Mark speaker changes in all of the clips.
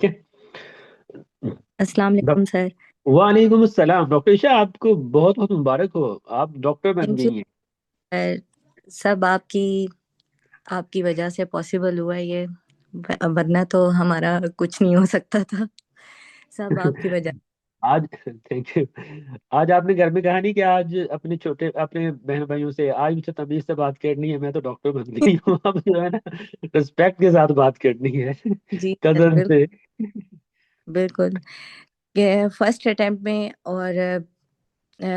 Speaker 1: ठीक है।
Speaker 2: अस्सलाम वालेकुम
Speaker 1: डॉक्टर,
Speaker 2: सर।
Speaker 1: वालेकुम अस्सलाम। डॉक्टर ईशा, आपको बहुत बहुत मुबारक हो, आप डॉक्टर बन
Speaker 2: थैंक यू
Speaker 1: गई हैं।
Speaker 2: सर। सब आपकी आपकी वजह से पॉसिबल हुआ ये, वरना तो हमारा कुछ नहीं हो सकता था। सब आपकी वजह।
Speaker 1: आज थैंक यू। आज आपने घर में कहा नहीं कि आज अपने बहन भाइयों से आज मुझे तमीज से बात करनी है, मैं तो डॉक्टर बन गई हूँ। अब जो है ना, रिस्पेक्ट के साथ बात करनी है।
Speaker 2: जी सर,
Speaker 1: कदर
Speaker 2: बिल्कुल
Speaker 1: से।
Speaker 2: बिल्कुल। ये फर्स्ट अटेम्प्ट में और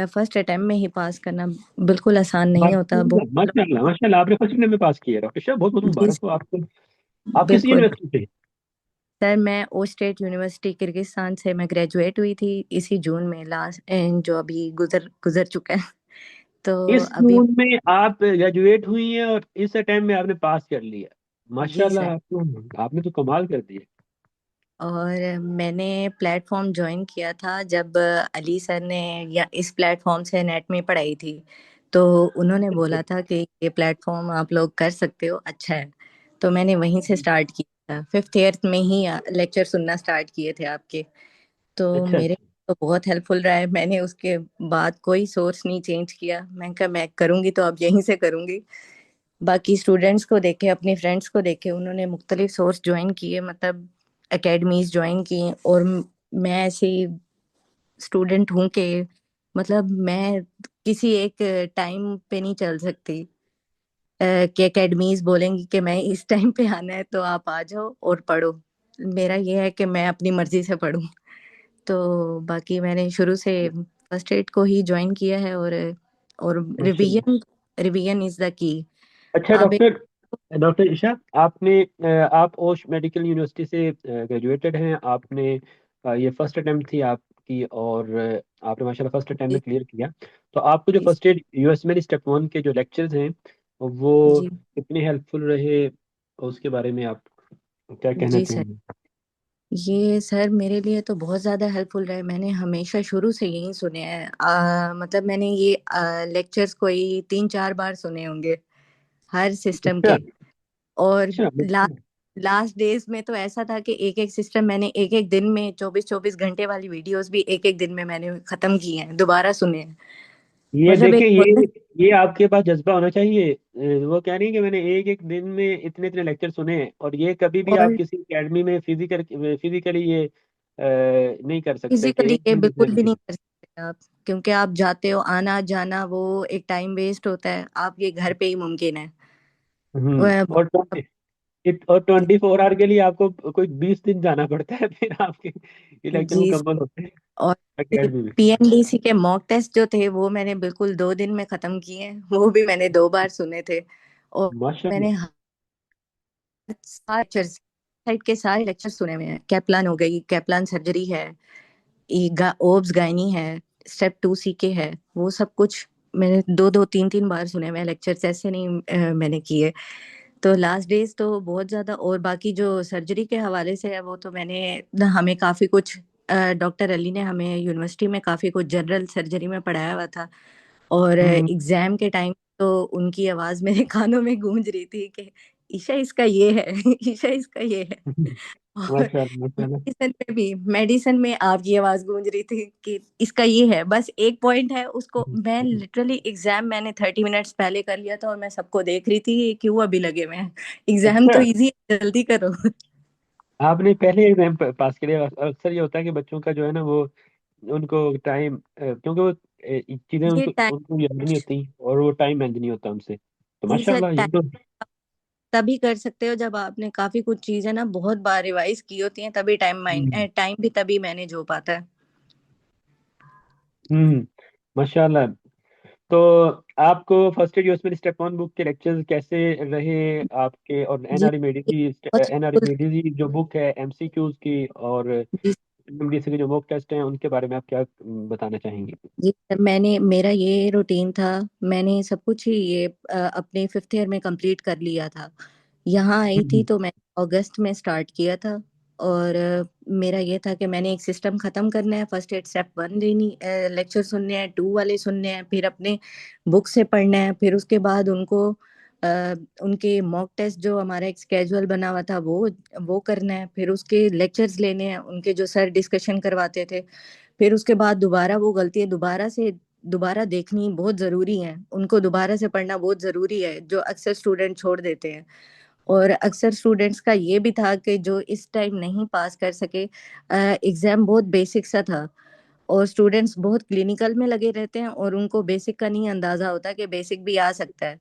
Speaker 2: फर्स्ट अटेम्प्ट में ही पास करना बिल्कुल आसान नहीं होता, बहुत
Speaker 1: माशाल्लाह माशाल्लाह, आपने फर्स्ट में पास किया। डॉक्टर साहब, बहुत बहुत
Speaker 2: जी
Speaker 1: मुबारक हो
Speaker 2: सर,
Speaker 1: आपको। आप किस
Speaker 2: बिल्कुल
Speaker 1: यूनिवर्सिटी से?
Speaker 2: सर। मैं ओ स्टेट यूनिवर्सिटी किर्गिस्तान से मैं ग्रेजुएट हुई थी इसी जून में, लास्ट एंड जो अभी गुजर गुजर चुका है। तो
Speaker 1: इस
Speaker 2: अभी
Speaker 1: जून में आप ग्रेजुएट हुई हैं और इस अटेम्प्ट में आपने पास कर लिया।
Speaker 2: जी
Speaker 1: माशाल्लाह,
Speaker 2: सर।
Speaker 1: आपने तो कमाल कर दिया।
Speaker 2: और मैंने प्लेटफॉर्म ज्वाइन किया था जब अली सर ने या इस प्लेटफॉर्म से नेट में पढ़ाई थी, तो उन्होंने बोला था कि ये प्लेटफॉर्म आप लोग कर सकते हो, अच्छा है। तो मैंने वहीं से स्टार्ट किया था, फिफ्थ ईयर में ही लेक्चर सुनना स्टार्ट किए थे आपके। तो
Speaker 1: अच्छा
Speaker 2: मेरे
Speaker 1: अच्छा।
Speaker 2: तो बहुत हेल्पफुल रहा है। मैंने उसके बाद कोई सोर्स नहीं चेंज किया, मैं कहा मैं करूँगी तो अब यहीं से करूँगी। बाकी स्टूडेंट्स को देखे, अपने फ्रेंड्स को देखे, उन्होंने मुख्तलिफ सोर्स ज्वाइन किए, मतलब एकेडमीज ज्वाइन की। और मैं ऐसी स्टूडेंट हूँ कि मतलब मैं किसी एक टाइम पे नहीं चल सकती, कि एकेडमीज बोलेंगी कि मैं इस टाइम पे आना है तो आप आ जाओ और पढ़ो। मेरा ये है कि मैं अपनी मर्जी से पढूं। तो बाकी मैंने शुरू से फर्स्ट एड को ही ज्वाइन किया है। और
Speaker 1: माशाल्लाह।
Speaker 2: Revision, revision is the key.
Speaker 1: अच्छा
Speaker 2: आप एक
Speaker 1: डॉक्टर, डॉक्टर ईशा, आप ओश मेडिकल यूनिवर्सिटी से ग्रेजुएटेड हैं। आपने ये फर्स्ट अटेम्प्ट थी आपकी, और आपने माशाल्लाह फर्स्ट अटेम्प्ट में
Speaker 2: जी
Speaker 1: क्लियर किया। तो आपको जो
Speaker 2: जी
Speaker 1: फर्स्ट एड यूएस में स्टेप वन के जो लेक्चर्स हैं वो
Speaker 2: जी
Speaker 1: कितने हेल्पफुल रहे, उसके बारे में आप क्या कहना
Speaker 2: जी सर।
Speaker 1: चाहेंगे?
Speaker 2: ये सर मेरे लिए तो बहुत ज़्यादा हेल्पफुल रहे। मैंने हमेशा शुरू से यही सुने हैं, मतलब मैंने ये लेक्चर्स कोई 3-4 बार सुने होंगे हर सिस्टम
Speaker 1: अच्छा
Speaker 2: के। और
Speaker 1: अच्छा।
Speaker 2: लास्ट डेज में तो ऐसा था कि एक एक सिस्टम मैंने एक एक दिन में, 24-24 घंटे वाली वीडियोस भी एक एक दिन में मैंने खत्म की हैं, दोबारा सुने हैं।
Speaker 1: ये
Speaker 2: मतलब एक
Speaker 1: देखिए,
Speaker 2: होता है।
Speaker 1: ये आपके पास जज्बा होना चाहिए। वो कह रही है कि मैंने एक एक दिन में इतने इतने लेक्चर सुने हैं, और ये कभी भी आप
Speaker 2: और
Speaker 1: किसी एकेडमी में फिजिकली ये नहीं कर सकते कि
Speaker 2: फिजिकली
Speaker 1: एक
Speaker 2: ये
Speaker 1: दिन में इतने
Speaker 2: बिल्कुल भी नहीं
Speaker 1: लेक्चर।
Speaker 2: कर सकते आप, क्योंकि आप जाते हो, आना जाना वो एक टाइम वेस्ट होता है। आप ये घर पे ही मुमकिन है। वह-
Speaker 1: और 24 आवर के लिए आपको कोई 20 दिन जाना पड़ता है, फिर आपके ये लेक्चर
Speaker 2: जी।
Speaker 1: मुकम्मल होते हैं
Speaker 2: और
Speaker 1: एकेडमी में।
Speaker 2: पीएनडीसी के मॉक टेस्ट जो थे वो मैंने बिल्कुल 2 दिन में खत्म किए हैं, वो भी मैंने 2 बार सुने थे। और मैंने
Speaker 1: माशाल्लाह।
Speaker 2: हर सारे साइड के सारे लेक्चर सुने हुए हैं। कैप्लान हो गई, कैप्लान सर्जरी है, ओब्स गायनी है, स्टेप 2 सीके है, वो सब कुछ मैंने 2-2 3-3 बार सुने हुए हैं लेक्चर्स, ऐसे नहीं मैंने किए। तो लास्ट डेज तो बहुत ज्यादा। और बाकी जो सर्जरी के हवाले से है वो तो हमें काफी कुछ, डॉक्टर अली ने हमें यूनिवर्सिटी में काफी कुछ जनरल सर्जरी में पढ़ाया हुआ था। और
Speaker 1: हम्म।
Speaker 2: एग्जाम के टाइम तो उनकी आवाज मेरे कानों में गूंज रही थी कि ईशा इसका ये है, ईशा इसका ये है। और
Speaker 1: माशाल्लाह माशाल्लाह।
Speaker 2: मेडिसिन में आपकी आवाज गूंज रही थी कि इसका ये है, बस एक पॉइंट है उसको। मैं लिटरली एग्जाम मैंने 30 मिनट्स पहले कर लिया था और मैं सबको देख रही थी ये क्यों अभी लगे हुए हैं, एग्जाम
Speaker 1: अच्छा,
Speaker 2: तो इजी है, जल्दी करो।
Speaker 1: आपने पहले एग्जाम पास किया। अक्सर ये होता है कि बच्चों का जो है ना, वो उनको टाइम, क्योंकि वो चीजें
Speaker 2: ये
Speaker 1: उनको
Speaker 2: टाइम,
Speaker 1: उनको याद नहीं होती, और वो टाइम मैनेज नहीं होता उनसे। तो
Speaker 2: जी सर,
Speaker 1: माशाल्लाह, ये
Speaker 2: टाइम
Speaker 1: तो।
Speaker 2: तभी कर सकते हो जब आपने काफी कुछ चीजें ना बहुत बार रिवाइज की होती हैं, तभी
Speaker 1: हम्म
Speaker 2: टाइम भी तभी मैनेज हो पाता है।
Speaker 1: हम्म, माशाल्लाह। तो आपको फर्स्ट एड यूएस में स्टेप वन बुक के लेक्चर्स कैसे रहे आपके? और
Speaker 2: जी बहुत
Speaker 1: एनआरई मेडिजी जो बुक है एमसीक्यूज की, और
Speaker 2: जी
Speaker 1: एमडीसी के जो मॉक टेस्ट हैं, उनके बारे में आप क्या बताना चाहेंगे?
Speaker 2: जी सर, मेरा ये रूटीन था। मैंने सब कुछ ही ये अपने फिफ्थ ईयर में कंप्लीट कर लिया था। यहाँ आई थी
Speaker 1: हम्म
Speaker 2: तो मैंने अगस्त में स्टार्ट किया था। और मेरा ये था कि मैंने एक सिस्टम खत्म करना है, फर्स्ट एड स्टेप 1 लेनी, लेक्चर सुनने हैं, 2 वाले सुनने हैं, फिर अपने बुक से पढ़ना है, फिर उसके बाद उनको उनके मॉक टेस्ट जो हमारा एक स्केजुअल बना हुआ था वो करना है, फिर उसके लेक्चर्स लेने हैं, उनके जो सर डिस्कशन करवाते थे, फिर उसके बाद दोबारा वो गलती दोबारा देखनी बहुत जरूरी है, उनको दोबारा से पढ़ना बहुत जरूरी है, जो अक्सर स्टूडेंट छोड़ देते हैं। और अक्सर स्टूडेंट्स का ये भी था कि जो इस टाइम नहीं पास कर सके, एग्जाम बहुत बेसिक सा था, और स्टूडेंट्स बहुत क्लिनिकल में लगे रहते हैं और उनको बेसिक का नहीं अंदाजा होता कि बेसिक भी आ सकता है,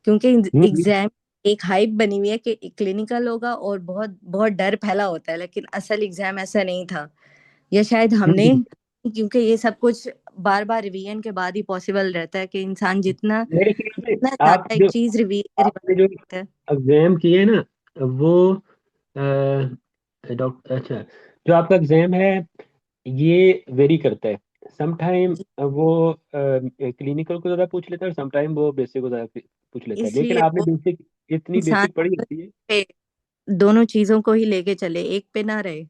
Speaker 2: क्योंकि
Speaker 1: हम्म।
Speaker 2: एग्जाम एक हाइप बनी हुई है कि क्लिनिकल होगा और बहुत बहुत डर फैला होता है, लेकिन असल एग्जाम ऐसा नहीं था। या शायद हमने,
Speaker 1: हम्म।
Speaker 2: क्योंकि ये सब कुछ बार बार रिवीजन के बाद ही पॉसिबल रहता है कि इंसान जितना
Speaker 1: मेरे ख्याल से
Speaker 2: जितना
Speaker 1: आप
Speaker 2: ज्यादा एक
Speaker 1: जो
Speaker 2: चीज रिवाइज
Speaker 1: आपने जो
Speaker 2: करता है।
Speaker 1: एग्जाम किए ना, वो डॉक्टर, अच्छा, जो आपका एग्जाम है ये वेरी करता है। समटाइम
Speaker 2: जी,
Speaker 1: वो क्लिनिकल को ज्यादा पूछ लेता है, और समटाइम वो बेसिक को ज्यादा पूछ लेता है, लेकिन
Speaker 2: इसलिए
Speaker 1: आपने
Speaker 2: वो
Speaker 1: बेसिक, इतनी
Speaker 2: इंसान
Speaker 1: बेसिक पढ़ी होती है।
Speaker 2: पे दोनों चीजों को ही लेके चले, एक पे ना रहे,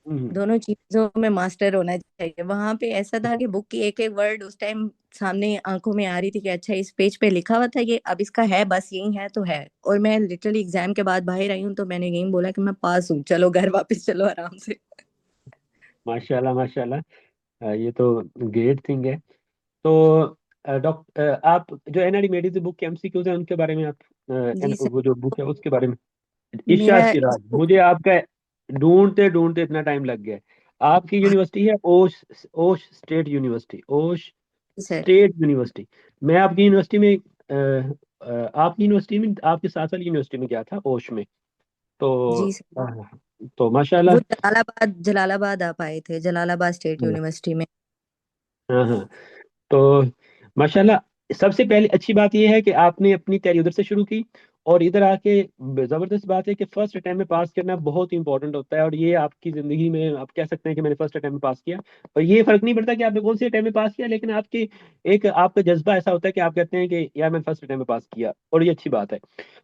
Speaker 1: हम्म।
Speaker 2: दोनों चीजों में मास्टर होना चाहिए। वहां पे ऐसा था कि बुक की एक एक वर्ड उस टाइम सामने आंखों में आ रही थी कि अच्छा इस पेज पे लिखा हुआ था ये, अब इसका है, बस यही है तो है। और मैं लिटरली एग्जाम के बाद बाहर आई हूँ तो मैंने यही बोला कि मैं पास हूँ, चलो घर वापस चलो आराम से।
Speaker 1: माशाल्लाह माशाल्लाह। ये तो ग्रेट थिंग है। तो डॉक्टर, आप जो एनआरई मेडिस बुक के एमसीक्यूज है उनके बारे में आप
Speaker 2: जी सर।
Speaker 1: वो जो बुक है उसके बारे में। इशा
Speaker 2: मेरा
Speaker 1: सिराज, मुझे आपका ढूंढते ढूंढते इतना टाइम लग गया है। आपकी यूनिवर्सिटी है Osh, Osh state university, Osh
Speaker 2: sir.
Speaker 1: State university. मैं आपकी यूनिवर्सिटी में आपकी यूनिवर्सिटी में आपके साथ वाली यूनिवर्सिटी में गया था, ओश में। तो
Speaker 2: जी सर।
Speaker 1: तो माशाल्लाह।
Speaker 2: वो जलालाबाद जलालाबाद आप आए थे, जलालाबाद स्टेट यूनिवर्सिटी में।
Speaker 1: हाँ हाँ। तो माशाल्लाह, सबसे पहले अच्छी बात यह है कि आपने अपनी तैयारी उधर से शुरू की, और इधर आके जबरदस्त बात है कि फर्स्ट अटेम्प्ट में पास करना बहुत इंपॉर्टेंट होता है, और ये आपकी जिंदगी में आप कह सकते हैं कि मैंने फर्स्ट अटेम्प्ट में पास किया। और ये फर्क नहीं पड़ता कि आपने कौन से अटेम्प्ट में पास किया, लेकिन आपकी एक आपका जज्बा ऐसा होता है कि आप कहते हैं कि यार मैंने फर्स्ट अटेम्प्ट में पास किया, और ये अच्छी बात है।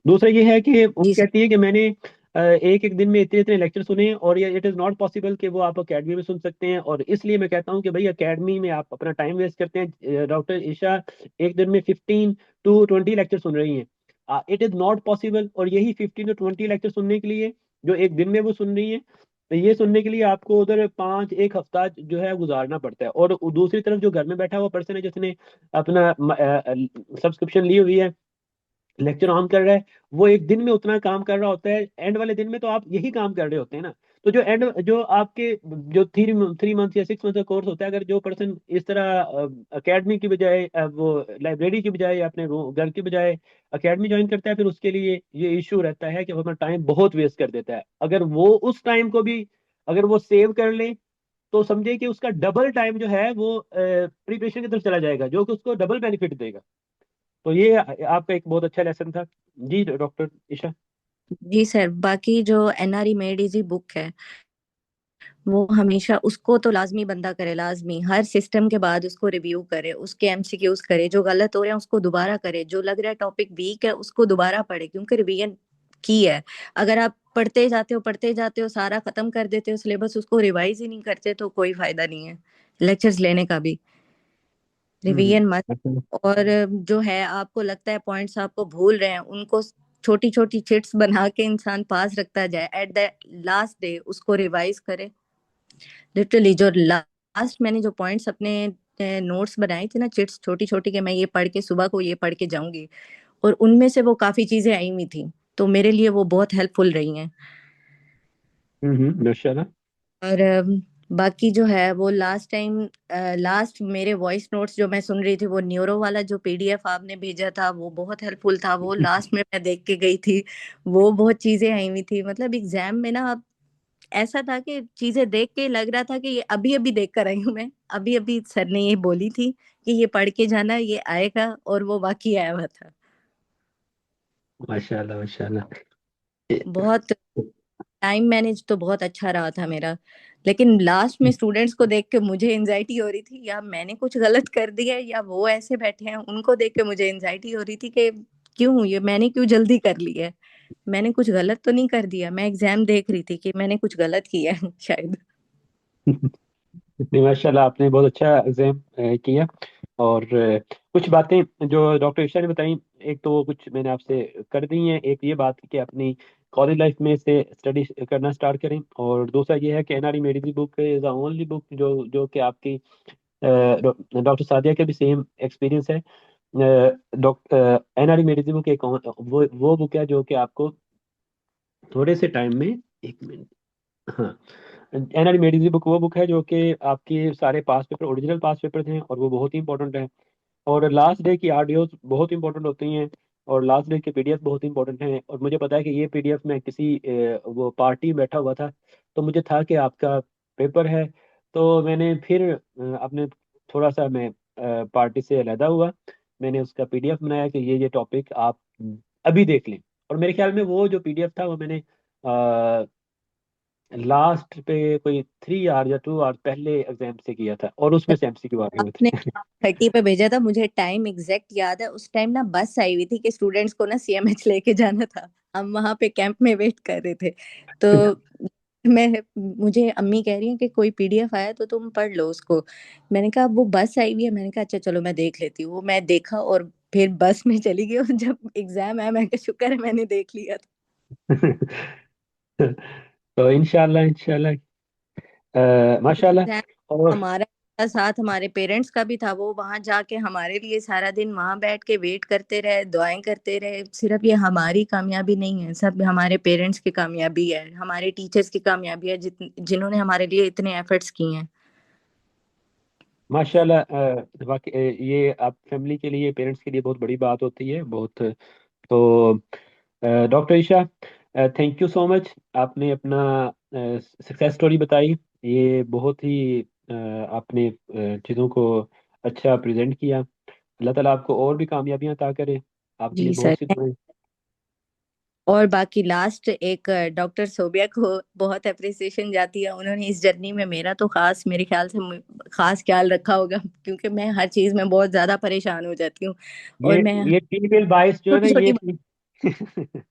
Speaker 1: दूसरा ये है कि वो
Speaker 2: जी सर।
Speaker 1: कहती है कि मैंने एक एक दिन में इतने इतने लेक्चर सुने, और ये इट इज़ नॉट पॉसिबल कि वो आप अकेडमी में सुन सकते हैं, और इसलिए मैं कहता हूँ कि भाई अकेडमी में आप अपना टाइम वेस्ट करते हैं। डॉक्टर ईशा एक दिन में 15 to 20 लेक्चर सुन रही हैं, इट इज़ नॉट पॉसिबल। और यही 15 to 20 लेक्चर सुनने के लिए जो एक दिन में वो सुन रही हैं, तो ये सुनने के लिए आपको उधर 1 हफ्ता जो है गुजारना पड़ता है। और दूसरी तरफ जो घर में बैठा हुआ पर्सन है जिसने अपना सब्सक्रिप्शन ली हुई है, लेक्चर ऑन कर रहा है, वो एक दिन में उतना काम कर रहा होता है, एंड वाले दिन में तो आप यही काम कर रहे होते हैं ना। तो जो आपके जो 3 मंथ या 6 मंथ का कोर्स होता है, अगर जो पर्सन इस तरह एकेडमी की बजाय वो लाइब्रेरी की बजाय या अपने घर की बजाय एकेडमी ज्वाइन करता है, फिर उसके लिए ये इशू रहता है कि वो अपना टाइम बहुत वेस्ट कर देता है। अगर वो उस टाइम को भी अगर वो सेव कर ले, तो समझे कि उसका डबल टाइम जो है वो प्रिपरेशन की तरफ चला जाएगा, जो कि उसको डबल बेनिफिट देगा। तो ये आपका एक बहुत अच्छा लेसन था। जी डॉक्टर ईशा।
Speaker 2: जी सर, बाकी जो एनआरई मेड इजी बुक है, वो हमेशा उसको तो लाजमी बंदा करे, लाजमी हर सिस्टम के बाद उसको रिव्यू करे, उसके एमसीक्यूज करे, जो गलत हो रहे हैं उसको दोबारा करे, जो लग रहा है टॉपिक वीक है उसको दोबारा पढ़े, क्योंकि रिवीजन की है। अगर आप पढ़ते जाते हो, सारा खत्म कर देते हो सिलेबस, उसको रिवाइज ही नहीं करते तो कोई फायदा नहीं है लेक्चर्स लेने का भी। रिवीजन मत।
Speaker 1: अच्छा।
Speaker 2: और जो है आपको लगता है पॉइंट्स आपको भूल रहे हैं, उनको छोटी छोटी चिट्स बना के इंसान पास रखता जाए, एट द लास्ट डे उसको रिवाइज करे। लिटरली जो लास्ट मैंने जो पॉइंट्स अपने नोट्स बनाए थे ना, चिट्स छोटी छोटी, के मैं ये पढ़ के सुबह को ये पढ़ के जाऊंगी, और उनमें से वो काफी चीजें आई हुई थी, तो मेरे लिए वो बहुत हेल्पफुल रही हैं।
Speaker 1: माशाल्लाह।
Speaker 2: और बाकी जो है वो लास्ट मेरे वॉइस नोट्स जो मैं सुन रही थी, वो न्यूरो वाला जो पीडीएफ आपने भेजा था वो बहुत हेल्पफुल था, वो लास्ट में मैं देख के गई थी। वो बहुत चीजें आई हुई थी, मतलब एग्जाम में ना ऐसा था कि चीजें देख के लग रहा था कि ये अभी अभी देख कर आई हूँ मैं, अभी अभी सर ने ये बोली थी कि ये पढ़ के जाना, ये आएगा, और वो वाकई आया हुआ था।
Speaker 1: माशाल्लाह माशाल्लाह।
Speaker 2: बहुत टाइम मैनेज तो बहुत अच्छा रहा था मेरा, लेकिन लास्ट में स्टूडेंट्स को देख के मुझे एंजाइटी हो रही थी, या मैंने कुछ गलत कर दिया है या वो ऐसे बैठे हैं, उनको देख के मुझे एंजाइटी हो रही थी कि क्यों ये मैंने क्यों जल्दी कर ली है, मैंने कुछ गलत तो नहीं कर दिया। मैं एग्जाम देख रही थी कि मैंने कुछ गलत किया है शायद।
Speaker 1: नहीं, माशाल्लाह आपने बहुत अच्छा एग्जाम किया। और कुछ बातें जो डॉक्टर ईशा ने बताई, एक तो वो कुछ मैंने आपसे कर दी हैं। एक ये बात कि अपनी कॉलेज लाइफ में से स्टडी करना स्टार्ट करें, और दूसरा ये है कि NRE medical book is the only book जो जो कि आपकी डॉक्टर सादिया के भी सेम एक्सपीरियंस है। डॉक्टर एनआरई मेडिकल बुक एक वो बुक है जो कि आपको थोड़े से टाइम में, एक मिनट, हाँ, एनआरई मेडिकल बुक वो बुक है जो कि आपके सारे पास पेपर ओरिजिनल पास पेपर हैं, और वो बहुत ही इंपॉर्टेंट है। और लास्ट डे की आरडीओज बहुत इंपॉर्टेंट होती हैं, और लास्ट डे के पीडीएफ बहुत इंपॉर्टेंट हैं। और मुझे पता है कि ये पीडीएफ में किसी वो पार्टी में बैठा हुआ था, तो मुझे था कि आपका पेपर है, तो मैंने फिर अपने थोड़ा सा मैं पार्टी से अलहदा हुआ। मैंने उसका पीडीएफ बनाया कि ये टॉपिक आप अभी देख लें। और मेरे ख्याल में वो जो पीडीएफ था वो मैंने लास्ट पे कोई 3 आवर या 2 आवर पहले एग्जाम से किया था, और उसमें से एमसीक्यू आ गए हुए
Speaker 2: आपने
Speaker 1: थे।
Speaker 2: 30 पे भेजा था, मुझे टाइम एग्जैक्ट याद है। उस टाइम ना बस आई हुई थी कि स्टूडेंट्स को ना सीएमएच लेके जाना था। हम वहां पे कैंप में वेट कर रहे थे। तो मैं मुझे अम्मी कह रही है कि कोई पीडीएफ आया तो तुम पढ़ लो उसको। मैंने कहा वो बस आई हुई है, मैंने कहा अच्छा चलो मैं देख लेती हूँ। वो मैं देखा और फिर बस में चली गई, और जब एग्जाम आया मैं कहा शुक्र है मैंने देख लिया था।
Speaker 1: तो इंशाल्लाह इंशाल्लाह, माशाल्लाह।
Speaker 2: एग्जाम
Speaker 1: और
Speaker 2: हमारा साथ हमारे पेरेंट्स का भी था। वो वहां जाके हमारे लिए सारा दिन वहां बैठ के वेट करते रहे, दुआएं करते रहे। सिर्फ ये हमारी कामयाबी नहीं है, सब हमारे पेरेंट्स की कामयाबी है, हमारे टीचर्स की कामयाबी है, जिन्होंने हमारे लिए इतने एफर्ट्स किए हैं।
Speaker 1: माशाल्लाह, वाकई ये आप फैमिली के लिए, पेरेंट्स के लिए बहुत बड़ी बात होती है, बहुत। तो doctor Isha, thank you so much. आपने अपना सक्सेस स्टोरी बताई, ये बहुत ही आपने चीज़ों को अच्छा प्रेजेंट किया। अल्लाह ताला आपको और भी कामयाबियां अता करे। आपके लिए
Speaker 2: जी
Speaker 1: बहुत
Speaker 2: सर।
Speaker 1: सी दुआएं।
Speaker 2: और बाकी लास्ट एक डॉक्टर सोबिया को बहुत अप्रिसिएशन जाती है। उन्होंने इस जर्नी में मेरा तो खास, मेरे ख्याल से खास ख्याल रखा होगा, क्योंकि मैं हर चीज में बहुत ज्यादा परेशान हो जाती हूँ।
Speaker 1: ये
Speaker 2: और मैं
Speaker 1: ये फीमेल बाइस जो है ना,
Speaker 2: छोटी
Speaker 1: ये
Speaker 2: छोटी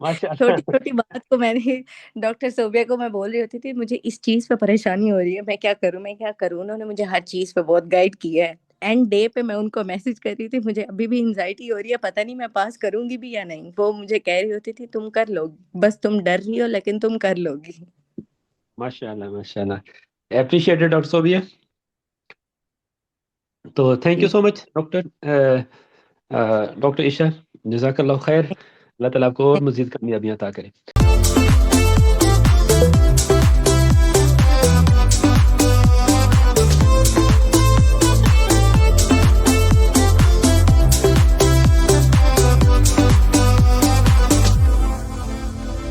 Speaker 1: माशाल्लाह।
Speaker 2: छोटी छोटी बात को मैंने डॉक्टर सोबिया को मैं बोल रही होती थी मुझे इस चीज पे परेशानी हो रही है, मैं क्या करूं, मैं क्या करूं। उन्होंने मुझे हर चीज पे बहुत गाइड किया है। एंड डे पे मैं उनको मैसेज कर रही थी मुझे अभी भी एंजाइटी हो रही है, पता नहीं मैं पास करूंगी भी या नहीं। वो मुझे कह रही होती थी तुम कर लोगी, बस तुम डर रही हो लेकिन तुम कर लोगी।
Speaker 1: माशाल्लाह माशाल्लाह, अप्रिशिएटेड डॉक्टर सोबिया। तो थैंक यू
Speaker 2: जी।
Speaker 1: So much doctor, doctor Isha. जजाकल्लाह खैर। अल्लाह ताला आपको और मजीद कामयाबियां अता करे।